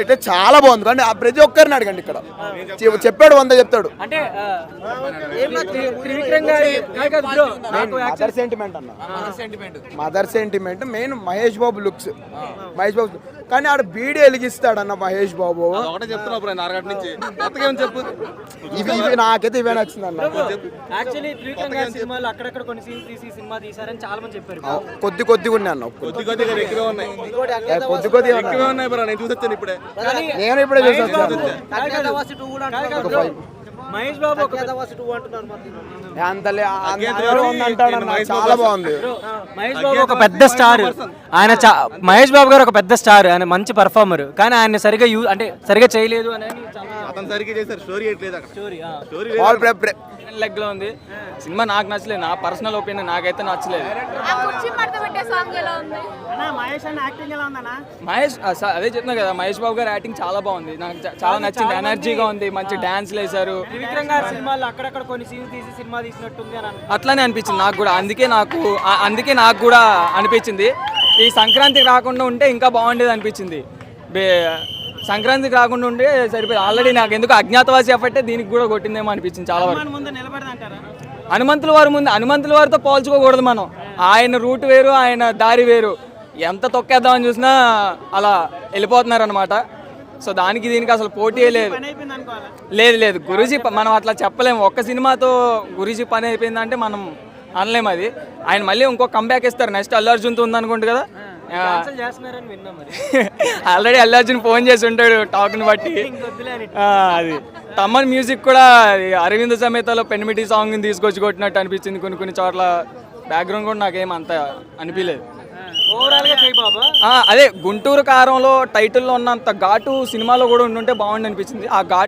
అయితే చాలా బాగుంది కానీ ఆ ప్రతి ఒక్కరిని అడగండి ఇక్కడ చెప్పాడు 100 చెప్తాడు. అంటే త్రివిక్రమ్ గారి మదర్ సెంటిమెంట్ అన్న, mother sentiment main. Mahesh Babu looks, Mahesh Babu కానీ ఆడ బీడీ వెలిగిస్తాడన్న మహేష్ బాబు. ఇవి నాకైతే ఇవే నచ్చింది అన్న. యాక్చువల్లీ త్రివిక్రమ్ గారి సినిమాలు అక్కడక్కడ కొన్ని సీన్స్ తీసి సినిమా తీసారని చాలా మంది చెప్పారు. కొద్దిగా ఉన్నాయి అన్న, కొద్దిగా ఇప్పుడే నేను ఇప్పుడే చూసాను. మహేష్ బాబు చాలా బాగుంది. మహేష్ బాబు ఒక పెద్ద స్టార్, ఆయన మహేష్ బాబు గారు ఒక పెద్ద స్టార్, ఆయన మంచి పర్ఫార్మర్, కానీ ఆయన సరిగా అంటే సరిగా చేయలేదు అని అతను సరిగ్గా చేశారు. స్టోరీ లెగ్ లో ఉంది సినిమా. నాకు నచ్చలేదు, నా పర్సనల్ ఒపీనియన్, నాకైతే నచ్చలేదు. మహేష్ అదే చెప్తున్నా కదా, మహేష్ బాబు గారు యాక్టింగ్ చాలా బాగుంది, నాకు చాలా నచ్చింది. ఎనర్జీగా ఉంది, మంచి డాన్స్ వేశారు. త్రివిక్రమ్ గారి సినిమాలు అక్కడక్కడ కొన్ని సీన్స్ తీసి సినిమా తీసినట్టుంది అని అట్లానే అనిపించింది నాకు కూడా. అందుకే నాకు కూడా అనిపించింది ఈ సంక్రాంతికి రాకుండా ఉంటే ఇంకా బాగుండేది అనిపించింది. సంక్రాంతికి రాకుండా ఉంటే సరిపోయింది. ఆల్రెడీ నాకు ఎందుకు అజ్ఞాతవాసి ఎఫెక్టే దీనికి కూడా కొట్టిందేమో అనిపించింది చాలా వరకు. హనుమంతుల వారితో పోల్చుకోకూడదు మనం. ఆయన రూట్ వేరు, ఆయన దారి వేరు. ఎంత తొక్కేద్దామని చూసినా అలా వెళ్ళిపోతున్నారు అనమాట. సో దానికి దీనికి అసలు పోటీ లేదు. గురూజీ మనం అట్లా చెప్పలేము. ఒక్క సినిమాతో గురూజీ పని అయిపోయిందంటే మనం అనలేము. అది ఆయన మళ్ళీ ఇంకో కంబ్యాక్ ఇస్తారు. నెక్స్ట్ అల్లు అర్జున్తో ఉందనుకుంటు కదా. ఆల్రెడీ అల్లు అర్జున్ ఫోన్ చేసి ఉంటాడు టాక్ని బట్టి. అది తమ్మన్ మ్యూజిక్ కూడా అరవింద్ సమేతలో పెన్మిటి సాంగ్ తీసుకొచ్చి కొట్టినట్టు అనిపించింది. కొన్ని చోట్ల బ్యాక్గ్రౌండ్ కూడా నాకేం అంత అనిపించలేదు. అదే గుంటూరు కారంలో టైటిల్లో ఉన్నంత ఘాటు సినిమాలో కూడా ఉండుంటే బాగుండి అనిపించింది. ఆ ఘాటు